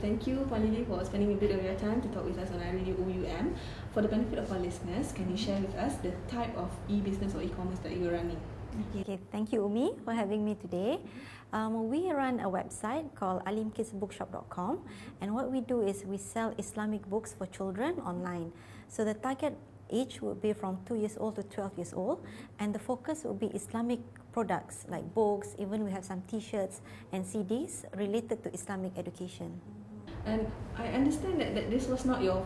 thank you, Puan Lily, for spending a bit of your time to talk with us on iRadio OUM. For the benefit of our listeners, can you share with us the type of e-business or e-commerce that you're running? Okay, thank you, Umi, for having me today. We run a website called alimkidsbookshop.com, and what we do is we sell Islamic books for children online. So the target age would be from 2 years old to 12 years old, and the focus will be Islamic products like books. Even we have some T-shirts and CDs related to Islamic education. And I understand that this was not your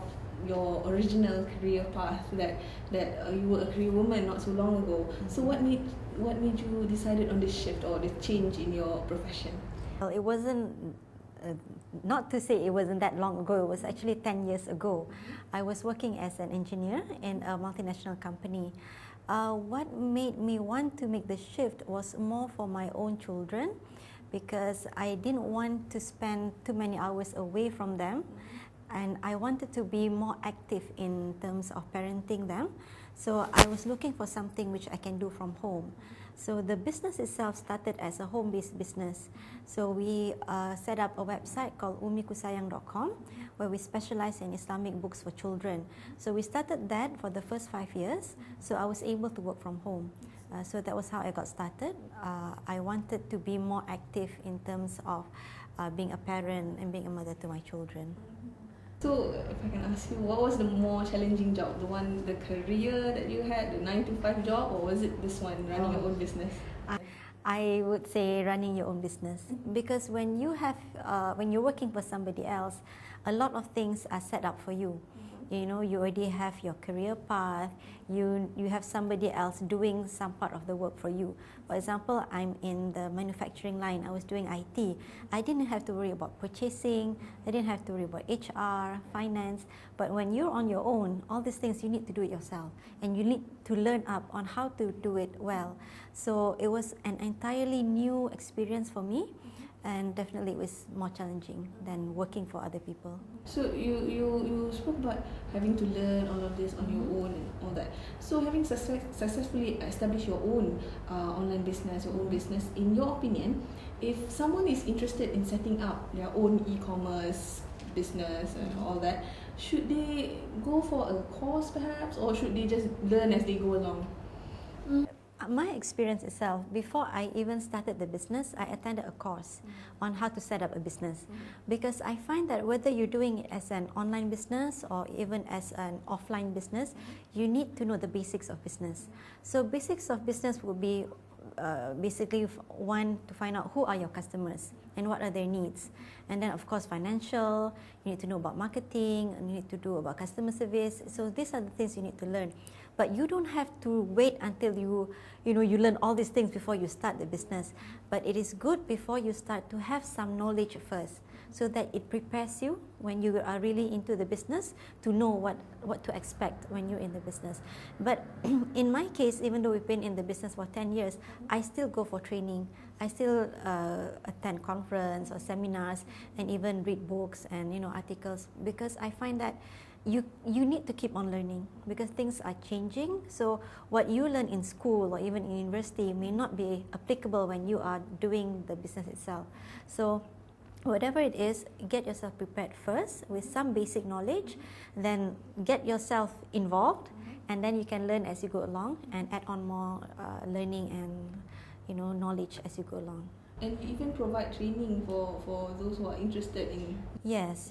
original career path, that you were a career woman not so long ago. So what made you decided on this shift or the change in your profession? Well, it wasn't not to say it wasn't that long ago. It was actually 10 years ago. I was working as an engineer in a multinational company. What made me want to make the shift was more for my own children, because I didn't want to spend too many hours away from them, and I wanted to be more active in terms of parenting them. So I was looking for something which I can do from home. So the business itself started as a home-based business. So we set up a website called umikusayang.com, where we specialize in Islamic books for children. So we started that for the first 5 years, so I was able to work from home. So that was how I got started. I wanted to be more active in terms of being a parent and being a mother to my children. So, if I can ask you, what was the more challenging job? The career that you had, the 9 to 5 job, or was it this one, running your own business? I would say running your own business, because when you're working for somebody else, a lot of things are set up for you. You know, you already have your career path, you have somebody else doing some part of the work for you. For example, I'm in the manufacturing line, I was doing IT. I didn't have to worry about purchasing, I didn't have to worry about HR, finance, but when you're on your own, all these things you need to do it yourself, and you need to learn up on how to do it well. So it was an entirely new experience for me, and definitely it was more challenging than working for other people. So you spoke about having to learn all of this on your own and all that. So having successfully established your own online business, your own business, in your opinion, if someone is interested in setting up their own e-commerce business and all that, should they go for a course perhaps, or should they just learn as they go along? My experience itself, before I even started the business, I attended a course on how to set up a business, because I find that whether you're doing it as an online business or even as an offline business, you need to know the basics of business. So basics of business would be basically, one, to find out who are your customers and what are their needs, and then of course financial, you need to know about marketing, and you need to do about customer service. So these are the things you need to learn. But you don't have to wait until you learn all these things before you start the business. But it is good before you start to have some knowledge first, so that it prepares you when you are really into the business to know what to expect when you're in the business. But in my case, even though we've been in the business for 10 years, I still go for training. I still attend conference or seminars, and even read books and articles, because I find that you need to keep on learning, because things are changing. So what you learn in school or even in university may not be applicable when you are doing the business itself. So whatever it is, get yourself prepared first with some basic knowledge, then get yourself involved, and then you can learn as you go along and add on more learning and knowledge as you go along. And you even provide training for those who are interested in... Yes.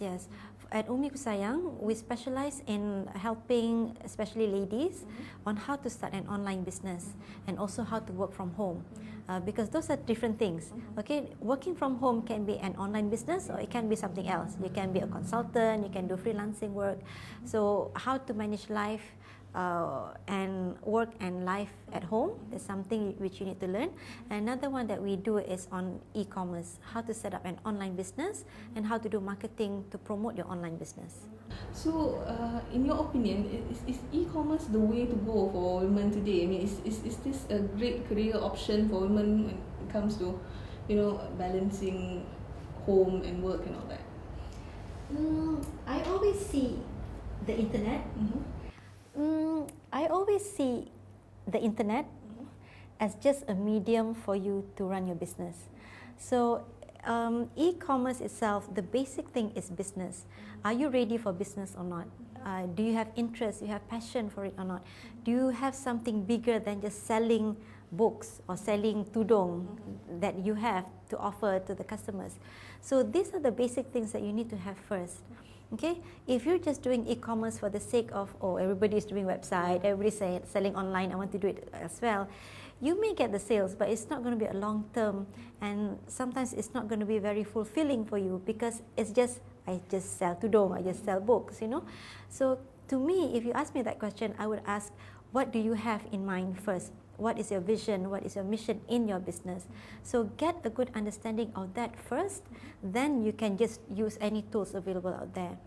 At Umikusayang, we specialize in helping especially ladies on how to start an online business, and also how to work from home, because those are different things. Okay, working from home can be an online business, or it can be something else. You can be a consultant, you can do freelancing work. So how to manage life and work and life at home is something which you need to learn. Another one that we do is on e-commerce, how to set up an online business and how to do marketing to promote your online business. So, in your opinion, is e-commerce the way to go for women today? I mean, is this a great career option for women when it comes to, balancing home and work and all that? I always see the internet. I always see the internet as just a medium for you to run your business. So E-commerce itself, the basic thing is business. Are you ready for business or not? Do you have interest? Do you have passion for it or not? Do you have something bigger than just selling books or selling tudung that you have to offer to the customers? So these are the basic things that you need to have first. Okay, if you're just doing e-commerce for the sake of, oh, everybody is doing website, everybody's selling online, I want to do it as well, you may get the sales, but it's not going to be a long term, and sometimes it's not going to be very fulfilling for you, because it's just, I just sell tudung, I just sell books, you know. So to me, if you ask me that question, I would ask, what do you have in mind first? What is your vision? What is your mission in your business? So get a good understanding of that first, then you can just use any tools available out there.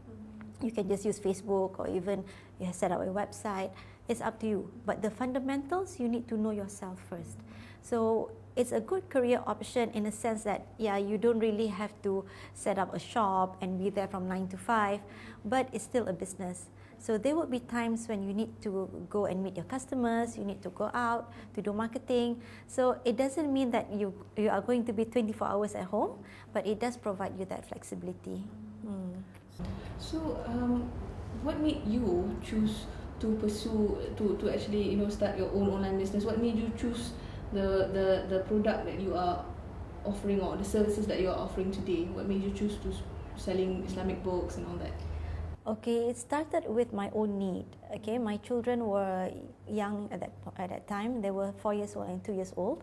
You can just use Facebook, or even you set up a website. It's up to you. But the fundamentals, you need to know yourself first. So it's a good career option in a sense that, yeah, you don't really have to set up a shop and be there from 9 to 5, but it's still a business. So there will be times when you need to go and meet your customers, you need to go out to do marketing. So it doesn't mean that you are going to be 24 hours at home, but it does provide you that flexibility. So what made you choose to pursue, to actually, you know, start your own online business? What made you choose the product that you are offering, or the services that you are offering today? What made you choose to selling Islamic books and all that? Okay, it started with my own need. Okay, my children were young at that time. They were 4 years old and 2 years old,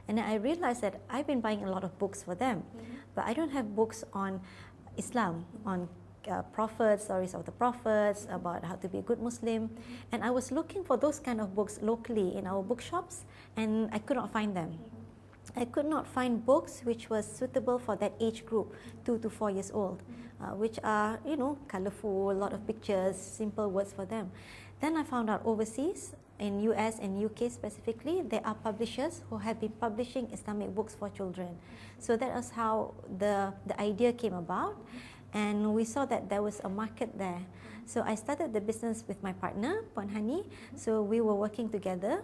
and I realized that I've been buying a lot of books for them, but I don't have books on Islam, on prophets, stories of the prophets, about how to be a good Muslim, and I was looking for those kind of books locally in our bookshops, and I could not find them. I could not find books which was suitable for that age group, 2 to 4 years old, which are, you know, colorful, a lot of pictures, simple words for them. Then I found out overseas, in US and UK specifically, there are publishers who have been publishing Islamic books for children. So that is how the idea came about, and we saw that there was a market there. So I started the business with my partner, Puan Hani. So we were working together.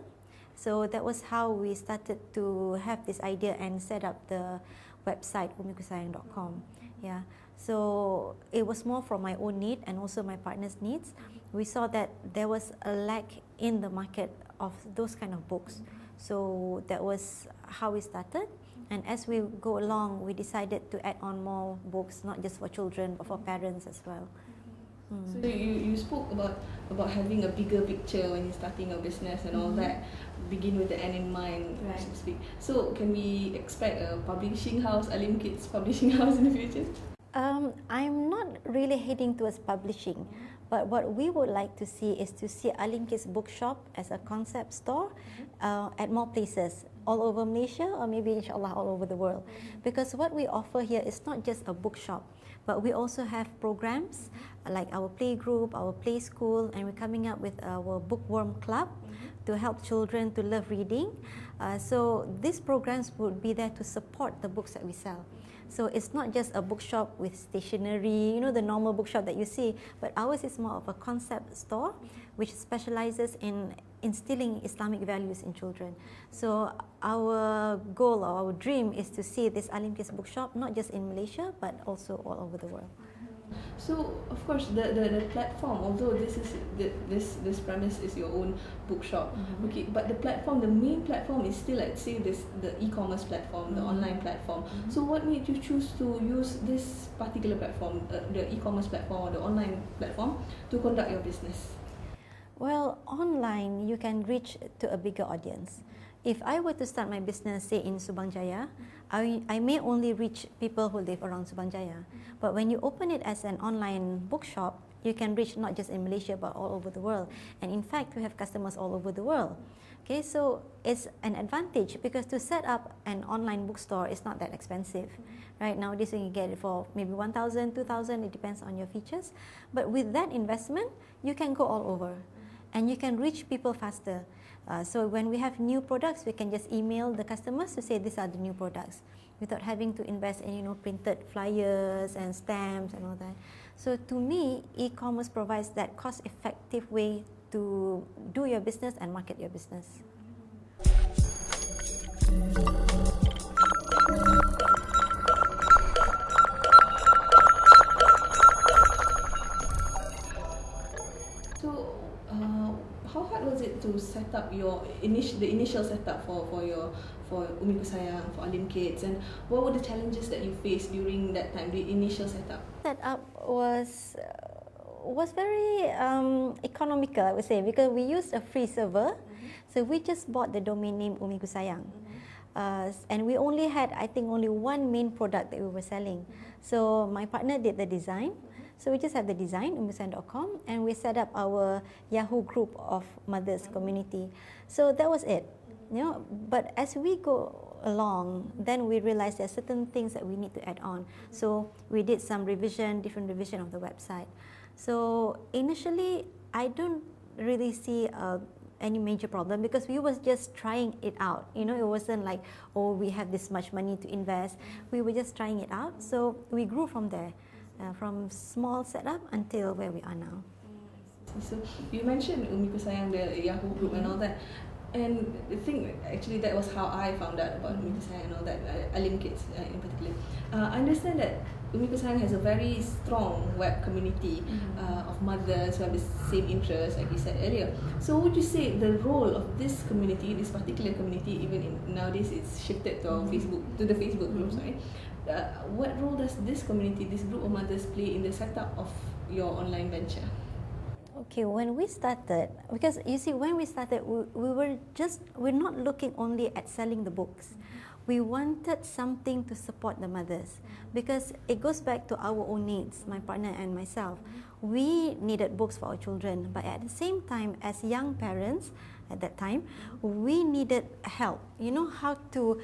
So that was how we started to have this idea and set up the website umikusayang.com. Yeah. So it was more from my own need and also my partner's needs. We saw that there was a lack in the market of those kind of books. So that was how we started. And as we go along, we decided to add on more books, not just for children, but for parents as well. So you spoke about having a bigger picture when you're starting a business and all that, begin with the end in mind, right, so to speak. So can we expect a publishing house, ALIM Kids publishing house in the future? I'm not really heading towards publishing, but what we would like to see is to see ALIM Kids Bookshop as a concept store at more places, all over Malaysia, or maybe inshallah all over the world. Because what we offer here is not just a bookshop, but we also have programs like our play group, our play school, and we're coming up with our bookworm club to help children to love reading. So these programs would be there to support the books that we sell. So it's not just a bookshop with stationery, you know, the normal bookshop that you see, but ours is more of a concept store which specializes in instilling Islamic values in children. So our goal or our dream is to see this ALIM Kids Bookshop not just in Malaysia but also all over the world. So of course the platform, although this premise is your own bookshop, okay, but the platform, the main platform is still, let's say, the e-commerce platform, the online platform. So what made you choose to use this particular platform, the e-commerce platform or the online platform, to conduct your business? Well, online you can reach to a bigger audience. If I were to start my business, say in Subang Jaya, I may only reach people who live around Subang Jaya. But when you open it as an online bookshop, you can reach not just in Malaysia but all over the world. And in fact, we have customers all over the world. Okay, so it's an advantage because to set up an online bookstore is not that expensive. Right, nowadays you can get it for maybe 1,000, 2,000, it depends on your features. But with that investment, you can go all over and you can reach people faster. So when we have new products, we can just email the customers to say these are the new products without having to invest in, you know, printed flyers and stamps and all that. So to me, e-commerce provides that cost-effective way to do your business and market your business. to set up the initial setup for Umi Kusayang, for ALIM Kids, and what were the challenges that you faced during that time, the initial setup? Setup was very economical, I would say, because we used a free server. So we just bought the domain name Umi Kusayang. And we only had, I think, only one main product that we were selling. So my partner did the design. So we just had the design, umikusayang.com, and we set up our Yahoo group of mothers community. So that was it. But as we go along, then we realized there are certain things that we need to add on. So we did some different revision of the website. So initially, I don't really see any major problem because we was just trying it out. It wasn't like, oh, we have this much money to invest. We were just trying it out. So we grew from there, from small setup until where we are now. So you mentioned Umi Kusayang, the Yahoo group and all that. And the thing, actually, that was how I found out about Umi Kusayang and all that, ALIM Kids in particular. I understand that Umi Kusayang has a very strong web community of mothers who have the same interests, like you said earlier. So would you say the role of this community, this particular community, even nowadays it's shifted to the Facebook groups, right? What role does this community, this group of mothers, play in the setup of your online venture? Okay, when we started, because you see, when we started, we're not looking only at selling the books. We wanted something to support the mothers because it goes back to our own needs, my partner and myself. We needed books for our children, but at the same time, as young parents at that time, we needed help. How to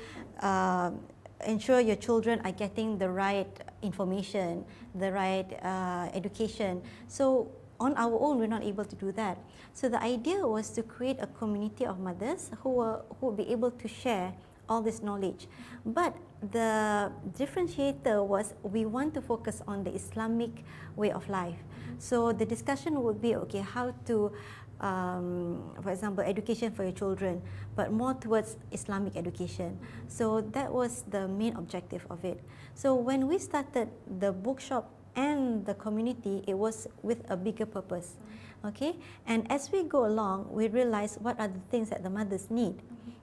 ensure your children are getting the right information, the right education. So on our own, we're not able to do that. So the idea was to create a community of mothers who would be able to share all this knowledge. But the differentiator was we want to focus on the Islamic way of life. So the discussion would be, okay, how to, for example, education for your children, but more towards Islamic education. So that was the main objective of it. So when we started the bookshop and the community, it was with a bigger purpose. Okay, and as we go along, we realize what are the things that the mothers need.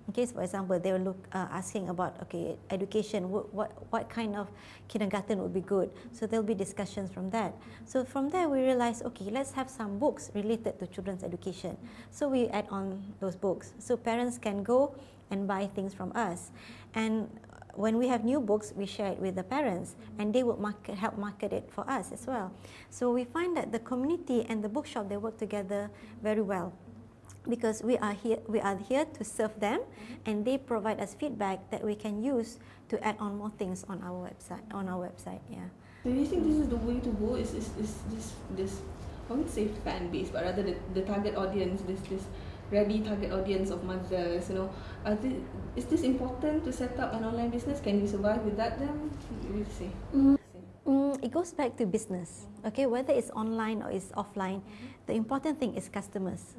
Okay, so for example, they were asking about, okay, education, what kind of kindergarten would be good. So there'll be discussions from that. So from there, we realized, okay, let's have some books related to children's education. So we add on those books, so parents can go and buy things from us. And when we have new books, we share it with the parents, and they will help market it for us as well. So we find that the community and the bookshop, they work together very well, because we are here to serve them, and they provide us feedback that we can use to add on more things on our website. Yeah. Do you think this is the way to go? Is this I wouldn't say fan base, but rather the target audience, this ready target audience of mothers, is this important to set up an online business? Can you survive without them? What would you say? It goes back to business. Okay, whether it's online or it's offline, the important thing is customers.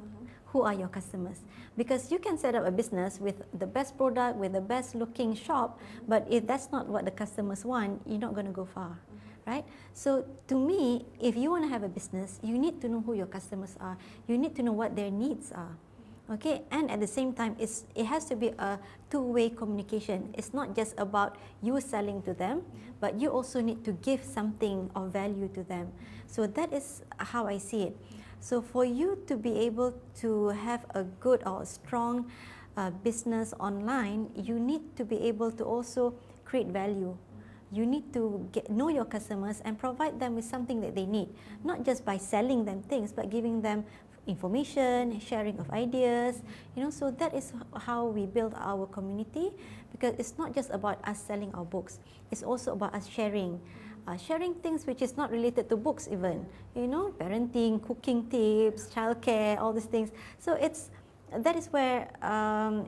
Who are your customers? Because you can set up a business with the best product, with the best looking shop, but if that's not what the customers want, you're not going to go far, right? So to me, if you want to have a business, you need to know who your customers are. You need to know what their needs are. Okay, and at the same time, it has to be a two-way communication. It's not just about you selling to them, but you also need to give something of value to them. So that is how I see it. So for you to be able to have a good or strong business online, you need to be able to also create value. You need to know your customers and provide them with something that they need, not just by selling them things, but giving them information, sharing of ideas, so that is how we build our community, because it's not just about us selling our books, it's also about us sharing things which is not related to books even, parenting, cooking tips, childcare, all these things. So that is where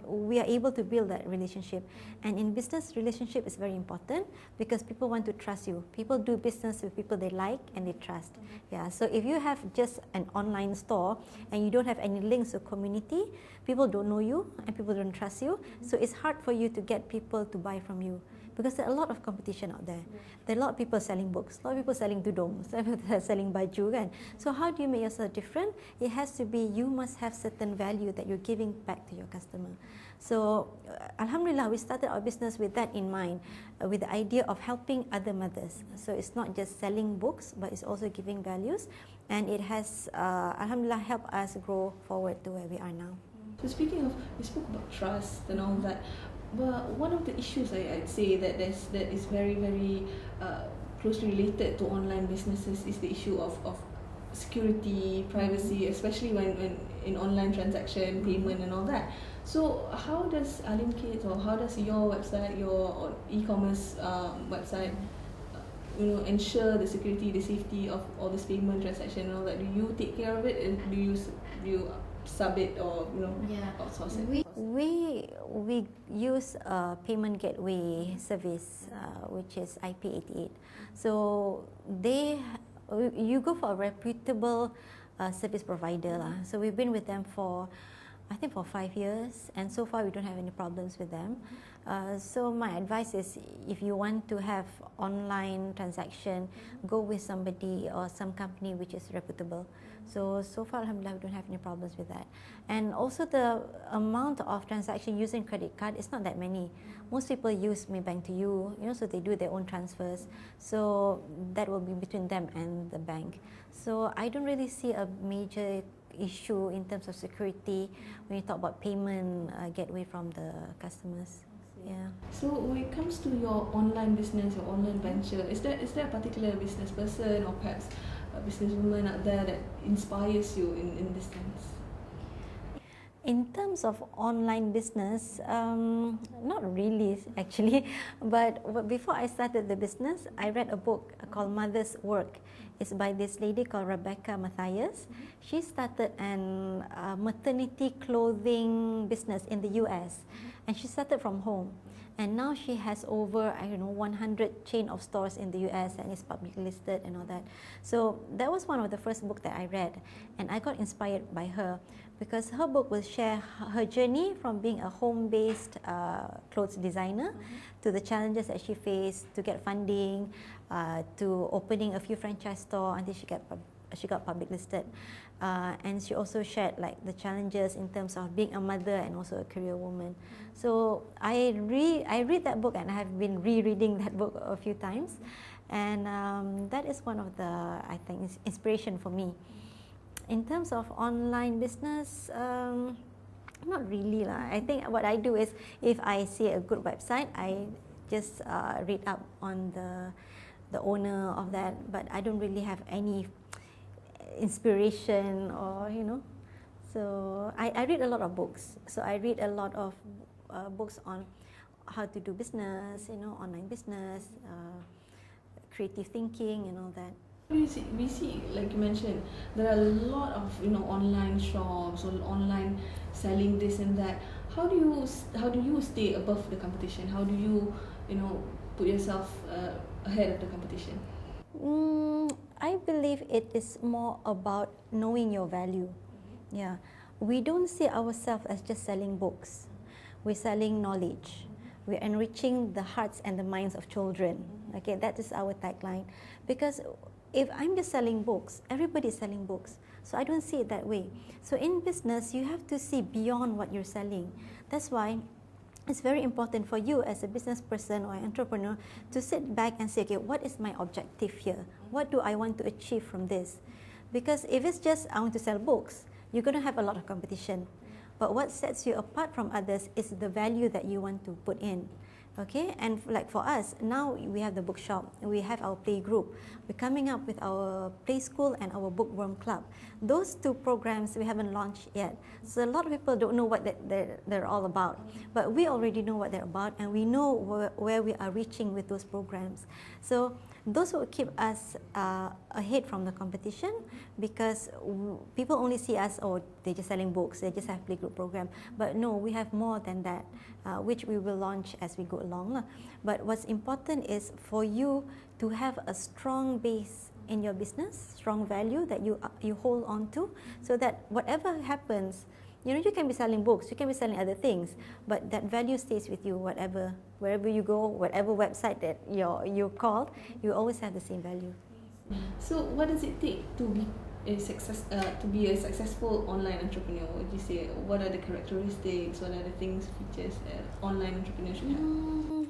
we are able to build that relationship. And in business, relationship is very important because people want to trust you. People do business with people they like and they trust. Yeah. So if you have just an online store and you don't have any links to community, people don't know you and people don't trust you. So it's hard for you to get people to buy from you because there are a lot of competition out there. There are a lot of people selling books, a lot of people selling tudung, selling baju kan. So how do you make yourself different? It has to be, you must have certain value that you're giving back to your customer. So Alhamdulillah, we started our business with that in mind, with the idea of helping other mothers. So it's not just selling books, but it's also giving values, and it has Alhamdulillah helped us grow forward to where we are now. So speaking of, we spoke about trust and all that, but one of the issues I'd say that is very, very closely related to online businesses is the issue of security, privacy, especially when in online transaction, payment and all that. So how does ALIM Kids, or how does your website, your e-commerce website, ensure the security, the safety of all this payment transaction and all that? Do you take care of it, and do you sub it, or outsource it? We use a payment gateway service, which is IP88. So you go for a reputable service provider lah. So we've been with them for, I think, for 5 years, and so far we don't have any problems with them. So my advice is, if you want to have online transaction, go with somebody or some company which is reputable. So far Alhamdulillah, we don't have any problems with that. And also the amount of transaction using credit card is not that many. Most people use Maybank to you, so they do their own transfers. So that will be between them and the bank. So I don't really see a major issue in terms of security when you talk about payment gateway from the customers. Yeah. So when it comes to your online business, your online venture, is there a particular business person or perhaps a businesswoman out there that inspires you in this sense? In terms of online business, not really actually, but before I started the business, I read a book called Mother's Work. It's by this lady called Rebecca Matthias. She started an maternity clothing business in the US, and she started from home. And now she has over 100 chain of stores in the US, and is publicly listed and all that. So that was one of the first books that I read, and I got inspired by her, because her book will share her journey from being a home-based clothes designer to the challenges that she faced to get funding, to opening a few franchise stores until she got public listed. And she also shared like the challenges in terms of being a mother and also a career woman. So I read that book, and I have been rereading that book a few times, and that is one of the, I think, inspiration for me. In terms of online business, not really lah. I think what I do is, if I see a good website, I just read up on the owner of that, but I don't really have any inspiration or So I read a lot of books. So I read a lot of books on how to do business, online business, creative thinking and all that. We see, like you mentioned, there are a lot of online shops or online selling this and that. How do you stay above the competition? How do you put yourself ahead of the competition? I believe it is more about knowing your value. Yeah, we don't see ourselves as just selling books. We're selling knowledge. We're enriching the hearts and the minds of children. Okay, that is our tagline. Because if I'm just selling books, everybody's selling books. So I don't see it that way. So in business, you have to see beyond what you're selling. That's why it's very important for you as a business person or an entrepreneur to sit back and say, okay, what is my objective here? What do I want to achieve from this? Because if it's just, I want to sell books, you're going to have a lot of competition. But what sets you apart from others is the value that you want to put in. Okay, and like for us, now we have the bookshop, we have our play group, we're coming up with our play school and our bookworm club. Those two programs we haven't launched yet. So a lot of people don't know what they're all about. But we already know what they're about, and we know where we are reaching with those programs. So those will keep us ahead from the competition, because people only see us, oh, they're just selling books, they just have play group program. But no, we have more than that, which we will launch as we go along. But what's important is for you to have a strong base in your business, strong value that you hold on to, so that whatever happens, You know, you can be selling books, you can be selling other things, but that value stays with you, wherever you go, whatever website that you called, you always have the same value. So, what does it take to be a successful online entrepreneur? What would you say? What are the characteristics? What are the things, features online entrepreneurs should have?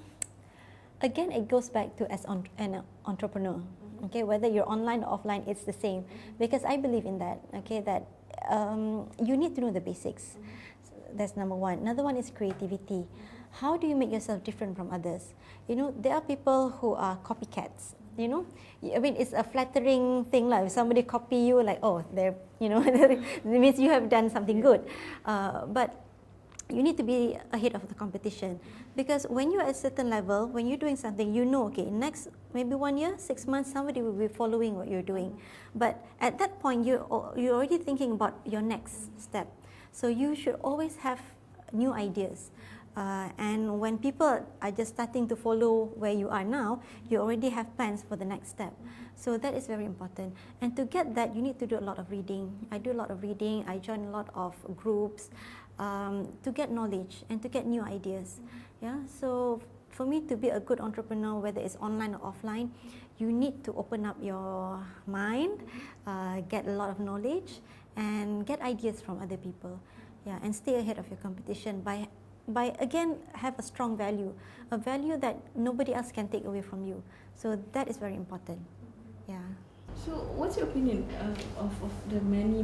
Again, it goes back to as an entrepreneur. Okay, whether you're online or offline, it's the same, because I believe in that. Okay, that you need to know the basics. So that's number one. Another one is creativity. How do you make yourself different from others? You know, there are people who are copycats. You know, I mean, it's a flattering thing, like if somebody copy you, like, oh, they're, you know, it means you have done something good. But you need to be ahead of the competition, because when you're at a certain level, when you're doing something, you know, okay, next maybe 1 year, 6 months, somebody will be following what you're doing. But at that point, you're already thinking about your next step. So you should always have new ideas. And when people are just starting to follow where you are now, you already have plans for the next step. So that is very important. And to get that, you need to do a lot of reading. I do a lot of reading. I join a lot of groups to get knowledge and to get new ideas. Yeah. So for me to be a good entrepreneur, whether it's online or offline, you need to open up your mind, get a lot of knowledge, and get ideas from other people. Yeah, and stay ahead of your competition by again have a strong value, a value that nobody else can take away from you. So that is very important. Yeah. So what's your opinion of the many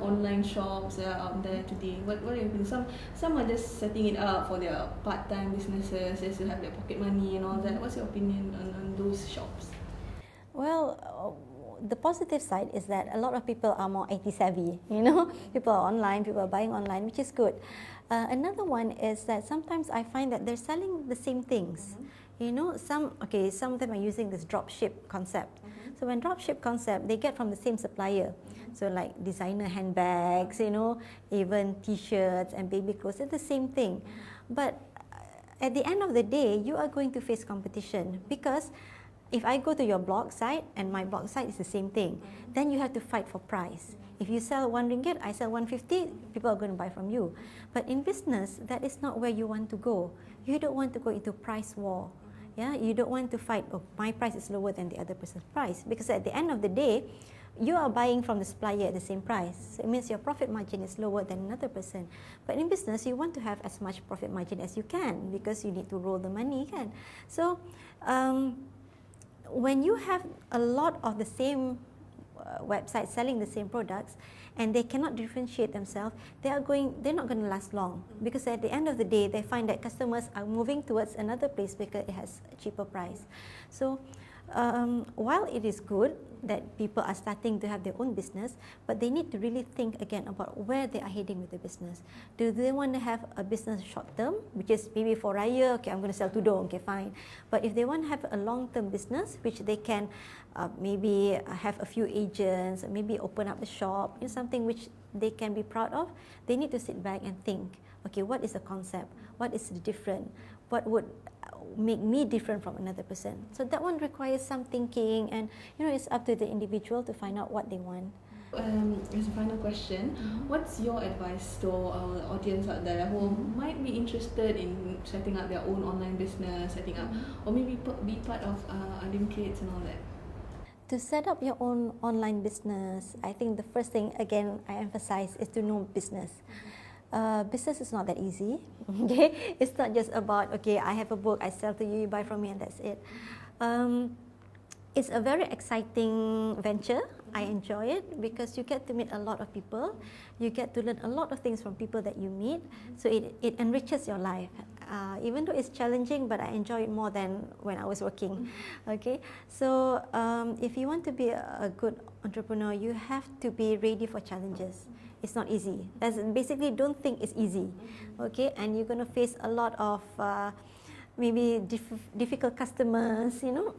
online shops that are out there today? What are your opinions? Some are just setting it up for their part-time businesses, just to have their pocket money and all that. What's your opinion on those shops? Well, the positive side is that a lot of people are more IT savvy. You know, people are online, people are buying online, which is good. Another one is that sometimes I find that they're selling the same things. You know, some of them are using this drop ship concept. So when drop ship concept, they get from the same supplier. So like designer handbags, you know, even t-shirts and baby clothes, it's the same thing. But at the end of the day, you are going to face competition, because if I go to your blog site and my blog site is the same thing, then you have to fight for price. If you sell 1 ringgit, I sell 150, people are going to buy from you. But in business, that is not where you want to go. You don't want to go into price war. Yeah, you don't want to fight, oh, my price is lower than the other person's price, because at the end of the day, you are buying from the supplier at the same price. So it means your profit margin is lower than another person. But in business, you want to have as much profit margin as you can, because you need to roll the money, kan? So when you have a lot of the same websites selling the same products, and they cannot differentiate themselves, they're not going to last long, because at the end of the day, they find that customers are moving towards another place because it has a cheaper price. So while it is good that people are starting to have their own business, but they need to really think again about where they are heading with the business. Do they want to have a business short term, which is maybe for Raya, okay, I'm going to sell tudung, okay, fine. But if they want to have a long-term business, which they can maybe have a few agents, maybe open up a shop, you know, something which they can be proud of, they need to sit back and think, okay, what is the concept? What is different? What would make me different from another person? So that one requires some thinking, and you know, it's up to the individual to find out what they want. As a final question, what's your advice to our audience out there who might be interested in setting up their own online business, setting up, or maybe be part of ALIM Kids and all that? To set up your own online business, I think the first thing, again, I emphasize, is to know business. Business is not that easy. Okay, it's not just about, okay, I have a book, I sell to you, you buy from me, and that's it. It's a very exciting venture. I enjoy it because you get to meet a lot of people. You get to learn a lot of things from people that you meet. So it enriches your life. Even though it's challenging, but I enjoy it more than when I was working. Okay, so if you want to be a good entrepreneur, you have to be ready for challenges. It's not easy. Basically, don't think it's easy. Okay, and you're going to face a lot of maybe difficult customers, you know.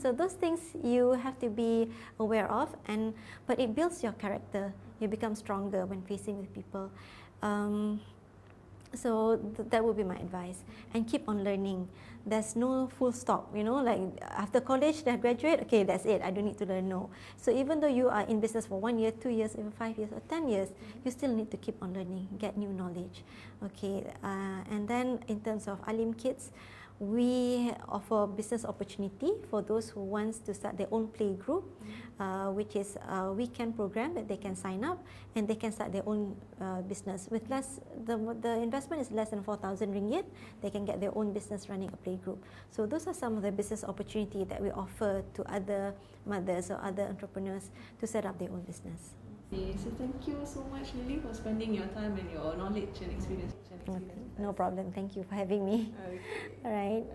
So those things you have to be aware of, but it builds your character. You become stronger when facing with people. So that would be my advice, and keep on learning. There's no full stop, like after college, then graduate, okay, that's it, I don't need to learn, no. So even though you are in business for 1 year, 2 years, even 5 years or 10 years, you still need to keep on learning, get new knowledge. Okay, and then in terms of ALIM Kids, we offer business opportunity for those who wants to start their own play group, which is a weekend program that they can sign up and they can start their own business with less. The investment is less than 4,000 ringgit. They can get their own business running a play group. So those are some of the business opportunity that we offer to other mothers or other entrepreneurs to set up their own business. Okay, so thank you so much, Lily, for spending your time and your knowledge and experience. No problem. Thank you for having me. Okay. All right.